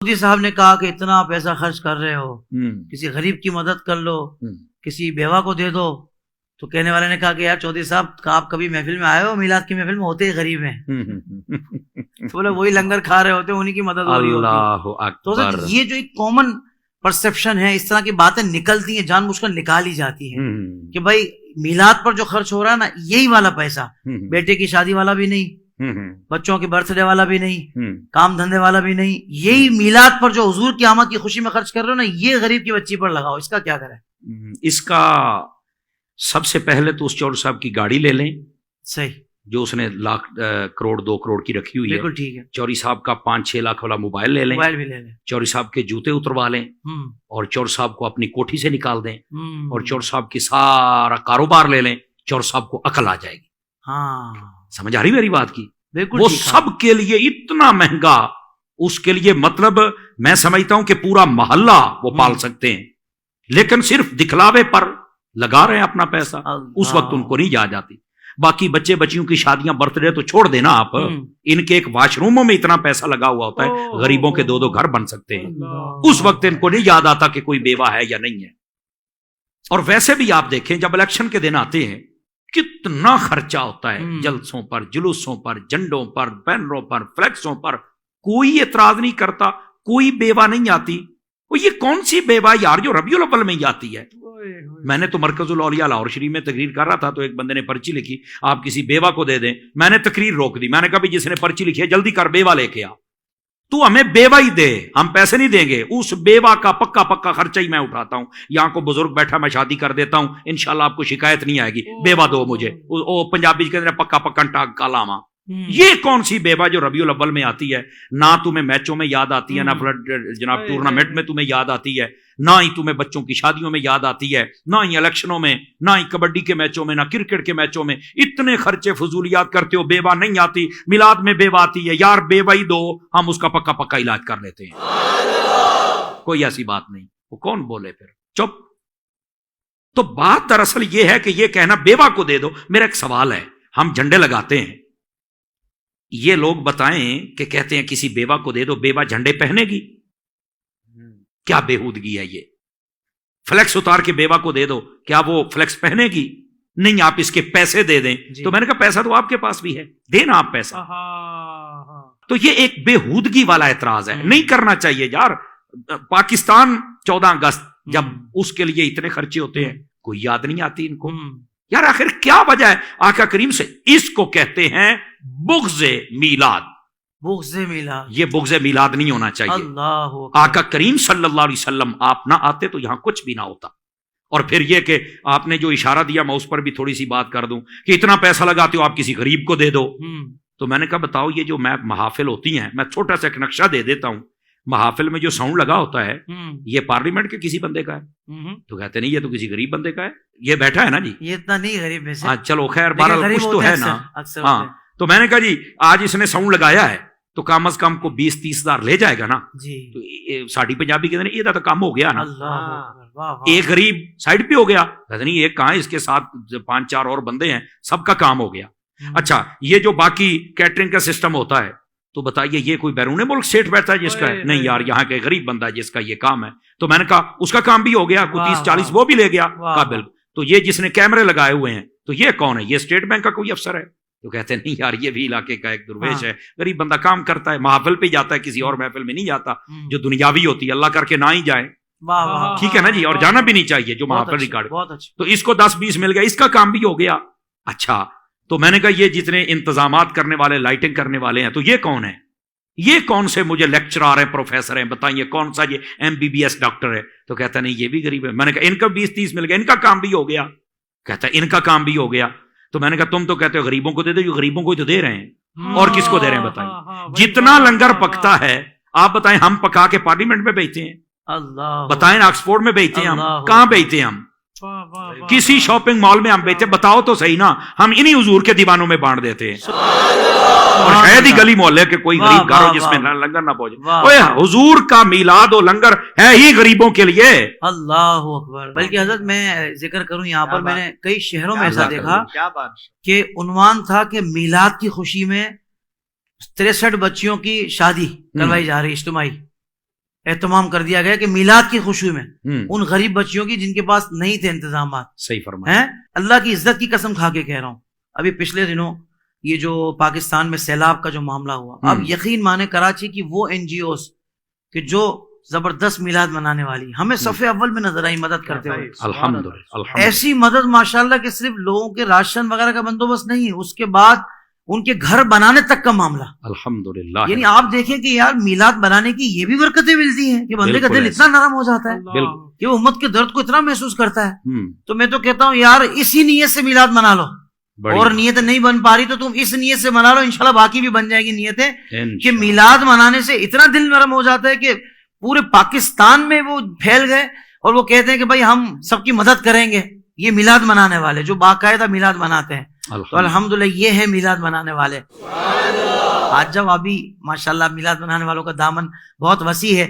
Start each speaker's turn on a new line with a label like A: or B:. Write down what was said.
A: مودی صاحب نے کہا کہ اتنا پیسہ خرچ کر رہے ہو، کسی غریب کی مدد کر لو، کسی بیوہ کو دے دو. تو کہنے والے نے کہا کہ یار چودھری صاحب آپ کبھی محفل میں آئے ہو؟ میلاد کی محفل میں ہوتے ہی غریب ہیں. تو بولے وہی لنگر کھا رہے ہوتے ہیں، انہیں کی مدد ہو رہی ہوتی ہے. تو یہ جو ایک کامن پرسپشن ہے، اس طرح کی باتیں نکلتی ہیں، جان بوجھ کر نکالی جاتی ہیں کہ بھائی میلاد پر جو خرچ ہو رہا ہے نا، یہی والا پیسہ بیٹے کی شادی والا بھی نہیں، بچوں کے برتھ ڈے والا بھی نہیں، کام دھندے والا بھی نہیں، یہی میلاد پر جو حضور کی آمد کی خوشی میں خرچ کر رہے ہو نا، یہ غریب کی بچی پر لگاؤ. اس کا کیا کریں؟
B: اس کا سب سے پہلے تو اس چودھری صاحب کی گاڑی لے لیں،
A: صحیح،
B: جو اس نے لاکھ کروڑ 2 کروڑ کی رکھی ہوئی ہے.
A: بالکل ٹھیک ہے.
B: چودھری صاحب کا 5-6 لاکھ والا موبائل لے لیں،
A: موبائل بھی لے لیں.
B: چودھری صاحب کے جوتے اتروا لیں، اور چودھری صاحب کو اپنی کوٹھی سے نکال دیں، اور چودھری صاحب کی سارا کاروبار لے لیں. چودھری صاحب کو عقل آ جائے گی.
A: ہاں،
B: سمجھ آ رہی میری بات کی؟
A: بالکل.
B: وہ سب کے لیے اتنا مہنگا، اس کے لیے مطلب میں سمجھتا ہوں کہ پورا محلہ وہ پال سکتے ہیں، لیکن صرف دکھلاوے پر لگا رہے ہیں اپنا پیسہ. اس وقت ان کو نہیں یاد آتی. باقی بچے بچیوں کی شادیاں برتھ ڈے تو چھوڑ دینا آپ، ان کے ایک واش روموں میں اتنا پیسہ لگا ہوا ہوتا ہے، غریبوں کے 2 گھر بن سکتے ہیں. اس وقت ان کو نہیں یاد آتا کہ کوئی بیوہ ہے یا نہیں ہے. اور ویسے بھی آپ دیکھیں جب الیکشن کے دن آتے ہیں کتنا خرچہ ہوتا ہے، جلسوں پر، جلوسوں پر، جھنڈوں پر، بینروں پر، فلیکسوں پر. کوئی اعتراض نہیں کرتا، کوئی بیوہ نہیں آتی. وہ یہ کون سی بیوہ یار جو ربیع الاول میں ہی آتی ہے؟ میں نے تو مرکز الاولیاء لاہور شریف میں تقریر کر رہا تھا، تو ایک بندے نے پرچی لکھی آپ کسی بیوہ کو دے دیں. میں نے تقریر روک دی. میں نے کہا بھی جس نے پرچی لکھی ہے جلدی کر بیوہ لے کے آ، تو ہمیں بیوہ ہی دے، ہم پیسے نہیں دیں گے. اس بیوہ کا پکا خرچہ ہی میں اٹھاتا ہوں. یہاں کو بزرگ بیٹھا میں شادی کر دیتا ہوں، انشاءاللہ آپ کو شکایت نہیں آئے گی. بیوہ دو مجھے. وہ پنجابی کے اندر پکا ٹاگ کالا ماں. یہ کون سی بیوہ جو ربیع الاول میں آتی ہے؟ نہ تمہیں میچوں میں یاد آتی ہے، نہ جناب ٹورنامنٹ میں تمہیں یاد آتی ہے، نہ ہی تمہیں بچوں کی شادیوں میں یاد آتی ہے، نہ ہی الیکشنوں میں، نہ ہی کبڈی کے میچوں میں، نہ کرکٹ کے میچوں میں. اتنے خرچے فضولیات کرتے ہو، بیوہ نہیں آتی. میلاد میں بیوہ آتی ہے، یار بیوہ ہی دو، ہم اس کا پکا علاج کر لیتے ہیں. کوئی ایسی بات نہیں. وہ کون بولے پھر؟ چپ. تو بات دراصل یہ ہے کہ یہ کہنا بیوہ کو دے دو. میرا ایک سوال ہے، ہم جھنڈے لگاتے ہیں، یہ لوگ بتائیں کہ کہتے ہیں کسی بیوہ کو دے دو، بیوہ جھنڈے پہنے گی؟ کیا بےہودگی ہے یہ؟ فلیکس اتار کے بیوہ کو دے دو، کیا وہ فلیکس پہنے گی؟ نہیں. آپ اس کے پیسے دے دیں. تو میں نے کہا پیسہ تو آپ کے پاس بھی ہے، دینا آپ پیسہ. تو یہ ایک بےہودگی والا اعتراض ہے، نہیں کرنا چاہیے یار. پاکستان 14 اگست جب اس کے لیے اتنے خرچے ہوتے ہیں، کوئی یاد نہیں آتی ان کو یار. آخر کیا وجہ ہے؟ آقا کریم سے اس کو کہتے ہیں بغض میلاد.
A: بغض میلاد،
B: یہ بغض میلاد نہیں ہونا چاہیے.
A: اللہ
B: آقا کریم صلی اللہ علیہ وسلم آپ نہ آتے تو یہاں کچھ بھی نہ ہوتا. اور پھر یہ کہ آپ نے جو اشارہ دیا میں اس پر بھی تھوڑی سی بات کر دوں کہ اتنا پیسہ لگاتے ہو آپ کسی غریب کو دے دو. تو میں نے کہا بتاؤ یہ جو محافل ہوتی ہیں، میں چھوٹا سا ایک نقشہ دے دیتا ہوں. محافل میں جو ساؤنڈ لگا ہوتا ہے یہ پارلیمنٹ کے کسی بندے کا ہے؟ تو کہتے نہیں یہ تو کسی غریب بندے کا ہے. یہ بیٹھا ہے نا جی،
A: یہ اتنا نہیں غریب میں سے.
B: ہاں چلو خیر، بہرحال کچھ تو ہے نا. ہاں تو میں نے کہا جی آج اس نے ساؤنڈ لگایا ہے تو کم از کم کو 20-30 ہزار لے جائے گا نا
A: جی.
B: تو ساڑھی پنجابی کے اندر یہ تو کام ہو گیا نا.
A: اللہ،
B: ایک غریب سائڈ پہ ہو گیا. کہتے نہیں ایک کہاں، اس کے ساتھ 5-4 اور بندے ہیں، سب کا کام ہو گیا. اچھا یہ جو باقی کیٹرنگ کا سسٹم ہوتا ہے تو بتائیے یہ کوئی بیرون ملک سیٹ بیٹھتا ہے جس کا ہے؟ نہیں یار، یہاں کے غریب بندہ ہے جس کا یہ کام ہے. تو میں نے کہا اس کا کام بھی ہو گیا، کوئی 30-40 وہ بھی لے گیا قابل. تو یہ جس نے کیمرے لگائے ہوئے ہیں تو یہ کون ہے؟ یہ اسٹیٹ بینک کا کوئی افسر ہے؟ تو کہتے ہیں نہیں یار یہ بھی علاقے کا ایک درویش ہے، غریب بندہ کام کرتا ہے، محافل پہ جاتا ہے، کسی اور محفل میں نہیں جاتا جو دنیاوی ہوتی ہے. اللہ کر کے نہ ہی جائیں، ٹھیک ہے نا جی، اور جانا بھی نہیں چاہیے جو محافل ریکارڈ. تو اس کو 10-20 مل گیا، اس کا کام بھی ہو گیا. اچھا تو میں نے کہا یہ جتنے انتظامات کرنے والے، لائٹنگ کرنے والے ہیں، تو یہ کون ہے؟ یہ کون سے مجھے لیکچرار ہیں، پروفیسر ہیں، بتائیے کون سا یہ MBBS ڈاکٹر ہے؟ تو کہتا نہیں یہ بھی غریب ہے. میں نے کہا ان کا 20-30 مل گیا، ان کا کام بھی ہو گیا. کہتا ہے ان کا کام بھی ہو گیا. تو میں نے کہا تم تو کہتے ہو غریبوں کو دے دو، یہ غریبوں کو ہی تو دے رہے ہیں، اور کس کو دے رہے ہیں بتائیے؟ جتنا لنگر پکتا ہے آپ بتائیں، ہم پکا کے پارلیمنٹ میں بیچتے ہیں؟
A: اللہ
B: بتائیں آکسفورڈ میں بیچتے ہیں ہم؟ کہاں بیچتے ہیں ہم؟ کسی شاپنگ مال میں ہم بیچتے؟ بتاؤ تو صحیح نا. ہم انہی حضور کے دیوانوں میں بانٹ دیتے ہیں، اور شاید ہی گلی محلے کے کوئی غریب گھر ہو جس میں لنگر نہ پہنچے. حضور کا میلاد و لنگر ہے ہی غریبوں کے لیے. اللہ
A: اکبر. بلکہ حضرت میں ذکر کروں یہاں پر، میں نے کئی شہروں میں ایسا دیکھا کہ عنوان تھا کہ میلاد کی خوشی میں 63 بچیوں کی شادی کروائی جا رہی اجتماعی. اہتمام کر دیا گیا کہ میلاد کی خوشی میں ان غریب بچیوں کی جن کے پاس نہیں تھے انتظامات.
B: صحیح فرمایا.
A: اللہ کی عزت کی قسم کھا کے کہہ رہا ہوں, ابھی پچھلے دنوں یہ جو پاکستان میں سیلاب کا جو معاملہ ہوا, اب یقین مانے کراچی کی وہ NGOs کہ جو زبردست میلاد منانے والی ہمیں صف اول میں نظر آئی مدد کرتے ہوئے.
B: الحمدللہ.
A: ایسی مدد ماشاءاللہ کہ صرف لوگوں کے راشن وغیرہ کا بندوبست نہیں, اس کے بعد ان کے گھر بنانے تک کا معاملہ.
B: الحمدللہ.
A: یعنی آپ دیکھیں کہ یار میلاد بنانے کی یہ بھی برکتیں ملتی ہیں کہ بندے کا دل اتنا نرم ہو جاتا ہے کہ وہ امت کے درد کو اتنا محسوس کرتا ہے. تو میں تو کہتا ہوں یار اسی نیت سے میلاد منا لو, اور نیت نہیں بن پا رہی تو تم اس نیت سے منا لو, انشاءاللہ باقی بھی بن جائے گی نیتیں کہ میلاد منانے سے اتنا دل نرم ہو جاتا ہے کہ پورے پاکستان میں وہ پھیل گئے اور وہ کہتے ہیں کہ بھائی ہم سب کی مدد کریں گے, یہ میلاد منانے والے جو باقاعدہ میلاد مناتے ہیں. تو الحمدللہ یہ ہے میلاد منانے والے. آج جب ابھی ماشاءاللہ میلاد منانے والوں کا دامن بہت وسیع ہے.